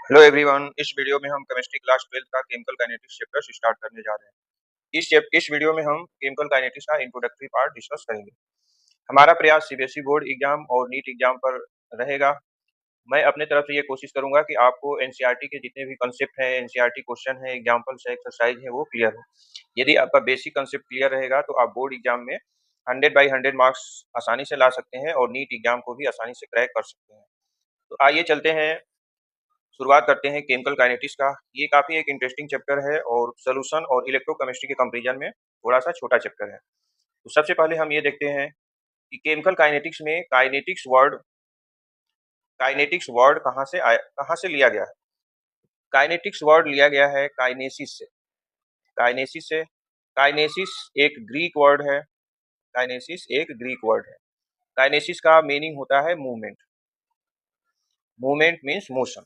Hello everyone. इस video में हम केमिस्ट्री क्लास 12 का केमिकल काइनेटिक्स चैप्टर स्टार्ट करने जा रहे हैं। इस वीडियो में हम केमिकल काइनेटिक्स का इंट्रोडक्टरी पार्ट डिस्कस करेंगे। हमारा प्रयास सीबीएसई बोर्ड एग्जाम और नीट एग्जाम पर रहेगा। मैं अपने तरफ से ये कोशिश करूंगा कि आपको एनसीईआरटी के जितने भी कंसेप्ट हैं, एनसीईआरटी क्वेश्चन है, एग्जाम्पल्स है, एक्सरसाइज है, वो क्लियर हो। यदि आपका बेसिक कंसेप्ट क्लियर रहेगा तो आप बोर्ड एग्जाम में 100/100 मार्क्स आसानी से ला सकते हैं और नीट एग्जाम को भी आसानी से क्रैक कर सकते हैं। तो आइए चलते हैं, शुरुआत करते हैं केमिकल काइनेटिक्स का। ये काफी एक इंटरेस्टिंग चैप्टर है और सोल्यूशन और इलेक्ट्रोकेमिस्ट्री के कंपैरिजन में थोड़ा सा छोटा चैप्टर है। तो सबसे पहले हम ये देखते हैं कि केमिकल काइनेटिक्स में काइनेटिक्स वर्ड कहाँ से लिया गया है। काइनेटिक्स वर्ड लिया गया है काइनेसिस से। काइनेसिस एक ग्रीक वर्ड है। काइनेसिस का मीनिंग होता है मूवमेंट। Movement means motion.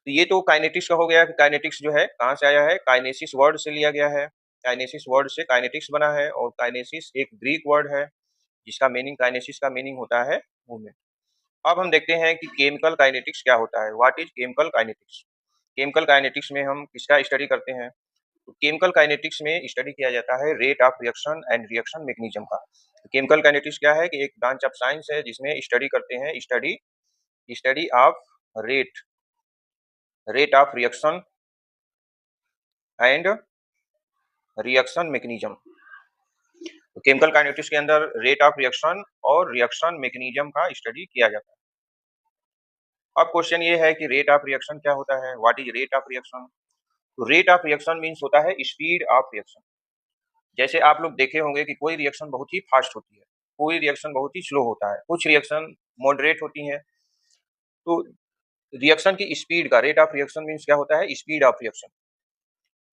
तो ये तो काइनेटिक्स का हो गया कि काइनेटिक्स जो है कहाँ से आया है, काइनेसिस वर्ड से लिया गया है। काइनेसिस वर्ड से काइनेटिक्स बना है और काइनेसिस एक ग्रीक वर्ड है जिसका मीनिंग, काइनेसिस का मीनिंग होता है मूवमेंट। अब हम देखते हैं कि केमिकल काइनेटिक्स क्या होता है। What is chemical kinetics. Chemical kinetics में हम किसका स्टडी करते हैं, तो केमिकल काइनेटिक्स में स्टडी किया जाता है rate of reaction and reaction mechanism का। तो केमिकल काइनेटिक्स क्या है कि एक ब्रांच ऑफ साइंस है जिसमें स्टडी करते हैं, study of rate of reaction and reaction mechanism. तो केमिकल काइनेटिक्स के अंदर रेट ऑफ रिएक्शन और रिएक्शन मैकेनिज्म का स्टडी किया जाता है। अब क्वेश्चन ये है कि रेट ऑफ रिएक्शन क्या होता है, what is rate of reaction. तो रेट ऑफ रिएक्शन मीन्स होता है स्पीड ऑफ रिएक्शन। जैसे आप लोग देखे होंगे कि कोई रिएक्शन बहुत ही फास्ट होती है, कोई रिएक्शन बहुत ही स्लो होता है, कुछ रिएक्शन मॉडरेट होती हैं। तो रिएक्शन की स्पीड का रेट ऑफ रिएक्शन मीन्स क्या होता है, स्पीड ऑफ रिएक्शन।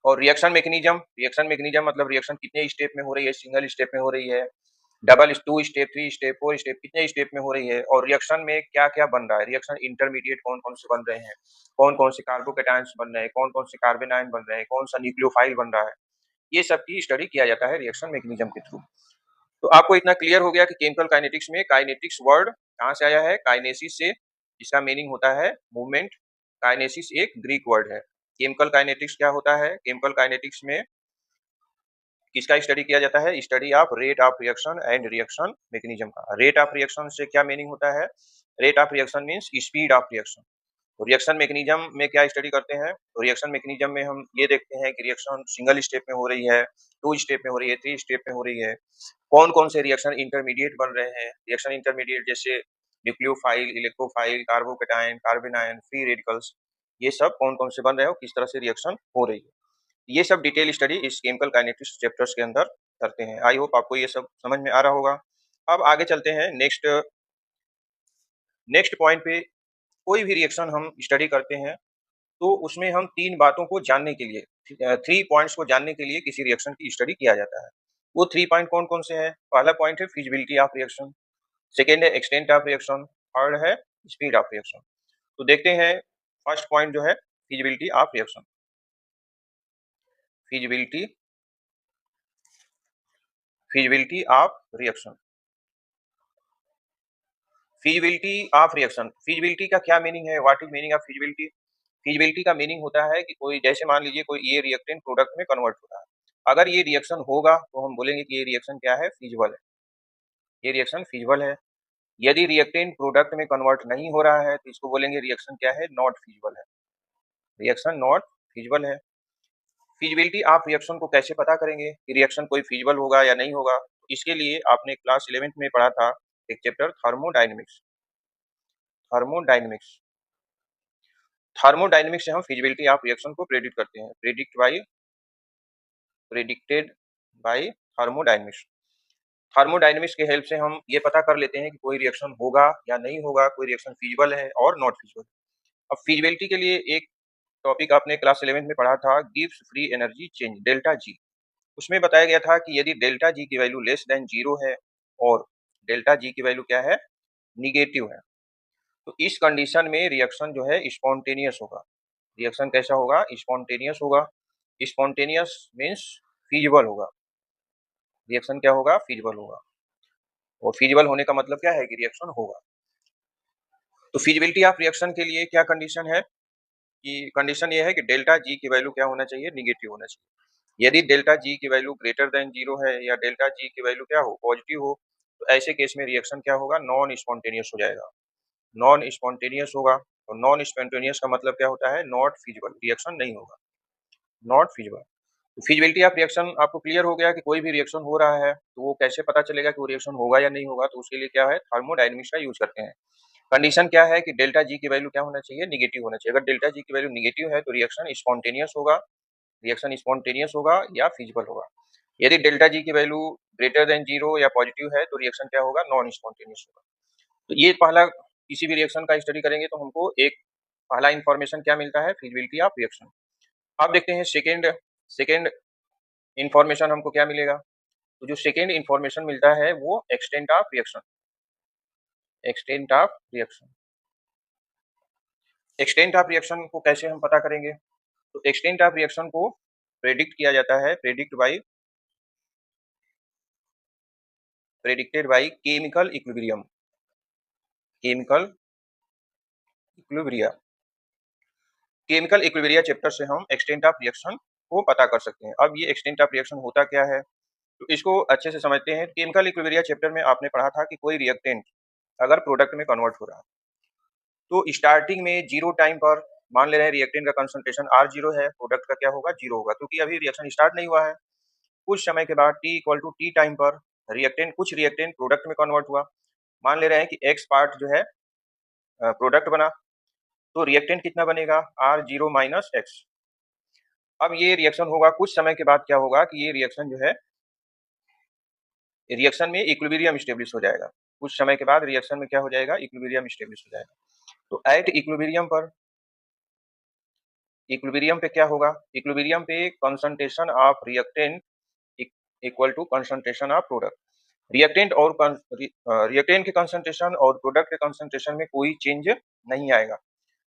और रिएक्शन मैकेनिज्म मतलब रिएक्शन कितने स्टेप में हो रही है, सिंगल स्टेप में हो रही है, डबल 2 स्टेप, 3 स्टेप, 4 स्टेप, कितने स्टेप में हो रही है, और रिएक्शन में क्या क्या बन रहा है, रिएक्शन इंटरमीडिएट कौन कौन से बन रहे हैं, कौन कौन से कार्बोकेटायंस बन रहे हैं, कौन कौन से कार्बन आयन बन रहे हैं, कौन सा न्यूक्लियोफाइल बन रहा है। ये सब की स्टडी किया जाता है रिएक्शन मैकेनिज्म के थ्रू। तो आपको इतना क्लियर हो गया कि केमिकल काइनेटिक्स में काइनेटिक्स वर्ड कहाँ से आया है, काइनेसिस से, जिसका मीनिंग होता है मूवमेंट। काइनेसिस एक ग्रीक वर्ड है। केमिकल काइनेटिक्स क्या होता है, केमिकल काइनेटिक्स में किसका स्टडी किया जाता है, study of rate of reaction and reaction mechanism का। रेट ऑफ रिएक्शन से क्या मीनिंग होता है, rate of reaction means speed of reaction. तो रिएक्शन मैकेनिज्म में क्या स्टडी करते हैं, तो रिएक्शन मैकेनिज्म में हम ये देखते हैं कि रिएक्शन सिंगल स्टेप में हो रही है, 2 स्टेप में हो रही है, 3 स्टेप में हो रही है, कौन कौन से रिएक्शन इंटरमीडिएट बन रहे हैं। रिएक्शन इंटरमीडिएट जैसे nucleophile, electrophile, carbocation, carbon ion, free radicals, ये सब कौन कौन से बन रहे हो, किस तरह से रिएक्शन हो रही है। ये सब डिटेल स्टडी इस केमिकल काइनेटिक्स चैप्टर्स के अंदर करते हैं। आई होप आपको ये सब समझ में आ रहा होगा। अब आगे चलते हैं नेक्स्ट नेक्स्ट पॉइंट पे। कोई भी रिएक्शन हम स्टडी करते हैं तो उसमें हम 3 बातों को जानने के लिए, 3 पॉइंट्स को जानने के लिए किसी रिएक्शन की स्टडी किया जाता है। वो 3 पॉइंट कौन कौन से हैं, पहला पॉइंट है फिजिबिलिटी ऑफ रिएक्शन, सेकेंड है एक्सटेंट ऑफ रिएक्शन, थर्ड है स्पीड ऑफ रिएक्शन। तो देखते हैं फर्स्ट पॉइंट जो है feasibility of reaction. Feasibility feasibility of reaction. Feasibility of reaction, feasibility का क्या मीनिंग है, what is meaning of feasibility. Feasibility का मीनिंग होता है कि कोई, जैसे मान लीजिए कोई ये रिएक्टेंट प्रोडक्ट में कन्वर्ट हो रहा है, अगर ये रिएक्शन होगा तो हम बोलेंगे कि ये रिएक्शन क्या है, फीजिबल है, ये रिएक्शन फीजिबल है। यदि रिएक्टेंट प्रोडक्ट में कन्वर्ट नहीं हो रहा है तो इसको बोलेंगे रिएक्शन क्या है, नॉट फीजिबल है, रिएक्शन नॉट फीजिबल है। फिजिबिलिटी ऑफ रिएक्शन को कैसे पता करेंगे कि रिएक्शन कोई फीजिबल होगा या नहीं होगा, इसके लिए आपने क्लास 11th में पढ़ा था एक चैप्टर थर्मोडायनेमिक्स। थर्मोडायनेमिक्स थर्मोडायनेमिक्स से हम फिजिबिलिटी ऑफ रिएक्शन को प्रेडिक्टेड बाय थर्मोडायनेमिक्स। थर्मोडायनेमिक्स के हेल्प से हम ये पता कर लेते हैं कि कोई रिएक्शन होगा या नहीं होगा, कोई रिएक्शन फीजिबल है और नॉट फीजिबल। अब फिजिबिलिटी के लिए एक टॉपिक आपने क्लास 11th में पढ़ा था, gives free energy change, delta G. उसमें बताया गया था कि यदि डेल्टा जी की वैल्यू लेस देन 0 है और डेल्टा जी की वैल्यू क्या है, निगेटिव है, तो इस कंडीशन में रिएक्शन जो है स्पॉन्टेनियस होगा। रिएक्शन कैसा होगा, स्पॉन्टेनियस होगा। स्पॉन्टेनियस मीन्स फीजिबल होगा। रिएक्शन क्या होगा, फीजिबल होगा। और फीजिबल होने का मतलब क्या है कि रिएक्शन होगा। तो फिजिबिलिटी ऑफ रिएक्शन के लिए क्या कंडीशन है, कि कंडीशन ये है कि डेल्टा जी की वैल्यू क्या होना चाहिए, निगेटिव होना चाहिए। यदि डेल्टा जी की वैल्यू ग्रेटर देन 0 है या डेल्टा जी की वैल्यू क्या हो, पॉजिटिव हो, तो ऐसे केस में रिएक्शन क्या होगा, नॉन स्पॉन्टेनियस हो जाएगा। नॉन स्पॉन्टेनियस होगा, और नॉन स्पॉन्टेनियस का मतलब क्या होता है, नॉट फीजिबल, रिएक्शन नहीं होगा, not feasible. Feasibility of reaction आपको क्लियर हो गया कि कोई भी रिएक्शन हो रहा है तो वो कैसे पता चलेगा कि वो रिएक्शन होगा या नहीं होगा, तो उसके लिए क्या है, थर्मोडायनेमिक्स का यूज करते हैं। कंडीशन क्या है कि डेल्टा जी की वैल्यू क्या होना चाहिए, निगेटिव होना चाहिए। अगर डेल्टा जी की वैल्यू निगेटिव है तो रिएक्शन स्पॉन्टेनियस होगा, रिएक्शन स्पॉन्टेनियस होगा या फिजिबल होगा। यदि डेल्टा जी की वैल्यू ग्रेटर देन 0 या पॉजिटिव है तो रिएक्शन क्या होगा, नॉन स्पॉन्टेनियस होगा। तो ये पहला, किसी भी रिएक्शन का स्टडी करेंगे तो हमको एक पहला इंफॉर्मेशन क्या मिलता है, फिजिबिलिटी ऑफ रिएक्शन। अब देखते हैं सेकेंड सेकेंड इंफॉर्मेशन हमको क्या मिलेगा। तो जो सेकेंड इंफॉर्मेशन मिलता है वो extent of reaction, extent of reaction. Extent of reaction को कैसे हम पता करेंगे, तो एक्सटेंट ऑफ रिएक्शन को प्रेडिक्ट किया जाता है, predicted by chemical equilibrium, chemical equilibria. Chemical equilibria chapter से हम एक्सटेंट ऑफ रिएक्शन को पता कर सकते हैं। अब ये एक्सटेंट ऑफ रिएक्शन होता क्या है, तो इसको अच्छे से समझते हैं। केमिकल इक्विलिब्रिया चैप्टर में आपने पढ़ा था कि कोई रिएक्टेंट अगर प्रोडक्ट में कन्वर्ट हो रहा है तो स्टार्टिंग में जीरो टाइम पर मान ले रहे हैं रिएक्टेंट का कंसंट्रेशन आर जीरो है, प्रोडक्ट का क्या होगा, जीरो होगा, क्योंकि अभी रिएक्शन स्टार्ट नहीं हुआ है। कुछ समय के बाद T equal to T time पर कुछ रिएक्टेंट प्रोडक्ट में कन्वर्ट हुआ। मान ले रहे हैं कि एक्स पार्ट जो है प्रोडक्ट बना, तो रिएक्टेंट कितना बनेगा, आर जीरो माइनस एक्स। अब ये रिएक्शन होगा, कुछ समय के बाद क्या होगा कि ये रिएक्शन जो है, रिएक्शन में इक्विलिब्रियम स्टेब्लिश हो जाएगा। कुछ समय के बाद रिएक्शन में क्या हो जाएगा, इक्विलिब्रियम स्टेब्लिश हो जाएगा। तो एट इक्विलिब्रियम पर, इक्विलिब्रियम पे क्या होगा, इक्विलिब्रियम पे concentration of reactant equal to concentration of product. Reactant और रिएक्टेंट के कंसंट्रेशन और प्रोडक्ट के कंसंट्रेशन में कोई चेंज नहीं आएगा।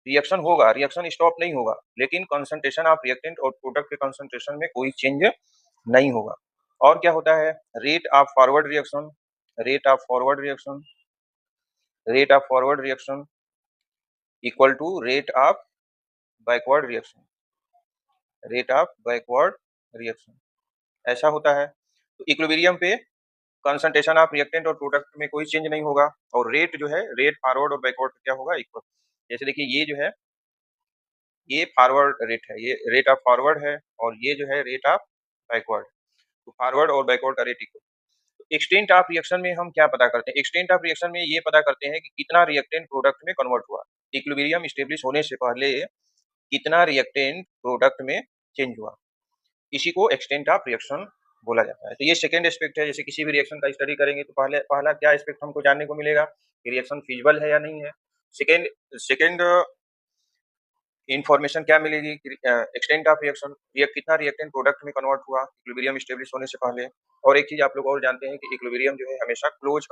रिएक्शन होगा, रिएक्शन स्टॉप नहीं होगा, लेकिन कंसंट्रेशन ऑफ रिएक्टेंट और प्रोडक्ट के कंसंट्रेशन में कोई चेंज नहीं होगा। और क्या होता है, rate of forward reaction, rate of forward reaction, rate of forward reaction equal to rate of backward reaction, rate of backward reaction, ऐसा होता है। तो इक्विलिब्रियम पे कंसंट्रेशन ऑफ रिएक्टेंट और प्रोडक्ट में कोई चेंज नहीं होगा, और रेट जो है, रेट फॉरवर्ड और बैकवर्ड क्या होगा, इक्वल। जैसे देखिए ये जो है, ये फॉरवर्ड रेट है, ये रेट ऑफ फॉरवर्ड है, और ये जो है रेट ऑफ बैकवर्ड। तो फॉरवर्ड और बैकवर्ड का rate equal. Extent of reaction में हम क्या पता करते हैं, एक्सटेंट ऑफ रिएक्शन में ये पता करते हैं कि कितना रिएक्टेंट प्रोडक्ट में कन्वर्ट हुआ, इक्विलिब्रियम स्टेब्लिश होने से पहले कितना रिएक्टेंट प्रोडक्ट में चेंज हुआ, इसी को एक्सटेंट ऑफ रिएक्शन बोला जाता है। तो ये सेकेंड एस्पेक्ट है। जैसे किसी भी रिएक्शन का स्टडी करेंगे तो पहला क्या एस्पेक्ट हमको जानने को मिलेगा कि रिएक्शन फिजिबल है या नहीं है। सेकेंड सेकेंड इंफॉर्मेशन क्या मिलेगी, एक्सटेंट ऑफ रिएक्शन, कितना रिएक्टेंट प्रोडक्ट में कन्वर्ट हुआ इक्विलिब्रियम स्टेब्लिश होने से पहले। और एक चीज आप लोग और जानते हैं कि इक्विलिब्रियम जो है हमेशा क्लोज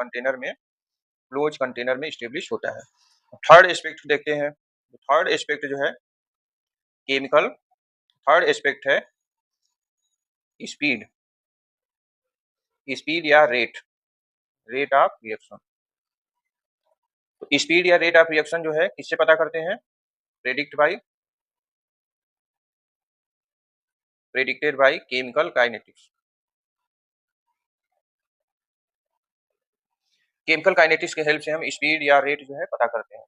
कंटेनर में स्टेब्लिश होता है। थर्ड एस्पेक्ट देखते हैं। थर्ड एस्पेक्ट जो है केमिकल, थर्ड एस्पेक्ट है स्पीड, स्पीड या रेट, रेट ऑफ रिएक्शन। तो स्पीड या रेट ऑफ रिएक्शन जो है किससे पता करते हैं, predicted by chemical kinetics. Chemical kinetics के हेल्प से हम स्पीड या रेट जो है पता करते हैं।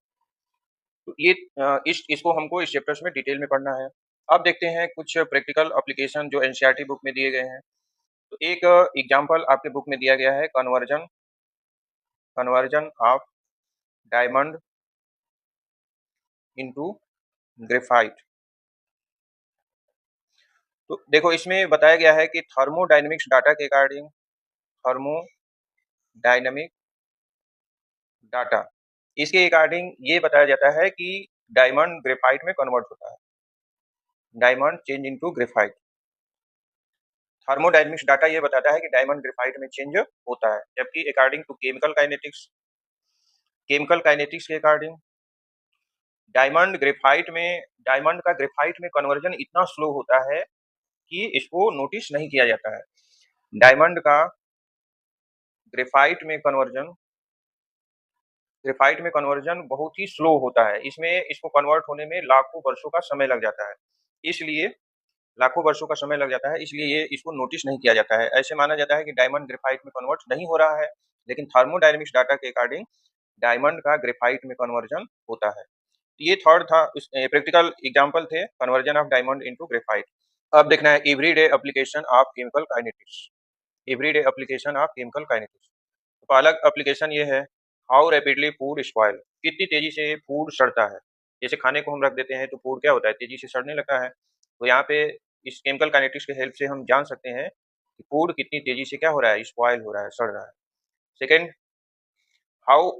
तो ये इसको हमको इस चैप्टर्स में डिटेल में पढ़ना है। अब देखते हैं कुछ प्रैक्टिकल एप्लीकेशन जो एनसीईआरटी बुक में दिए गए हैं। तो एक एग्जांपल आपके बुक में दिया गया है, conversion conversion of diamond into graphite. तो देखो इसमें बताया गया है कि थर्मोडायनेमिक्स डाटा के अकॉर्डिंग, थर्मोडायनेमिक डाटा, इसके अकॉर्डिंग ये बताया जाता है कि डायमंड ग्रेफाइट में कन्वर्ट होता है, diamond change into graphite. Thermodynamics data ये बताता है कि डायमंड ग्रेफाइट में चेंज होता है, जबकि अकॉर्डिंग टू केमिकल काइनेटिक्स के अकॉर्डिंग डायमंड का ग्रेफाइट में कन्वर्जन इतना स्लो होता है कि इसको नोटिस नहीं किया जाता है। डायमंड का ग्रेफाइट में कन्वर्जन ग्रेफाइट में कन्वर्जन बहुत ही स्लो होता है, इसमें इसको कन्वर्ट होने में लाखों वर्षों का समय लग जाता है, इसलिए लाखों वर्षों का समय लग जाता है, इसलिए ये इसको नोटिस नहीं किया जाता है। ऐसे माना जाता है कि डायमंड ग्रेफाइट में कन्वर्ट नहीं हो रहा है, लेकिन थर्मोडायनेमिक्स डाटा के अकॉर्डिंग डायमंड का ग्रेफाइट में कन्वर्जन होता है। ये थर्ड था, प्रैक्टिकल एग्जांपल थे conversion of diamond into graphite. अब देखना है everyday application of chemical kinetics. Everyday application of chemical kinetics, तो पहला एप्लीकेशन ये है, हाउ रैपिडली फूड स्पॉइल, कितनी तेजी से फूड सड़ता है। जैसे खाने को हम रख देते हैं तो फूड क्या होता है, तेजी से सड़ने लगता है। तो यहाँ पे इस केमिकल काइनेटिक्स के हेल्प से हम जान सकते हैं कि फूड कितनी तेजी से क्या हो रहा है, स्पॉइल हो रहा है, सड़ रहा है। Second, how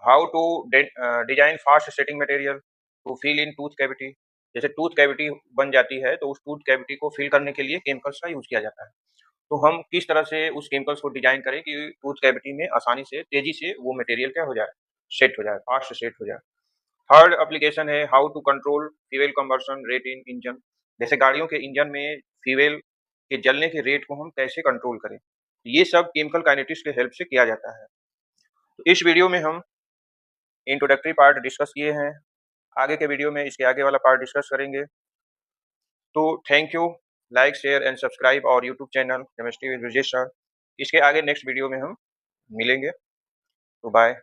how to design fast setting material to fill in tooth cavity. जैसे टूथ कैविटी बन जाती है तो उस टूथ कैविटी को फिल करने के लिए केमिकल्स का यूज किया जाता है। तो हम किस तरह से उस केमिकल्स को डिजाइन करें कि टूथ कैविटी में आसानी से तेजी से वो मटेरियल क्या हो जाए, सेट हो जाए, फास्ट सेट हो जाए। थर्ड एप्लीकेशन है, how to control fuel combustion rate in engine. जैसे गाड़ियों के इंजन में फ्यूल के जलने के रेट को हम कैसे कंट्रोल करें, ये सब केमिकल काइनेटिक्स के हेल्प से किया जाता है। तो इस वीडियो में हम इंट्रोडक्टरी पार्ट डिस्कस किए हैं, आगे के वीडियो में इसके आगे वाला पार्ट डिस्कस करेंगे। तो thank you, like share and subscribe और YouTube channel chemistry with Vijay sir. इसके आगे नेक्स्ट वीडियो में हम मिलेंगे, तो बाय।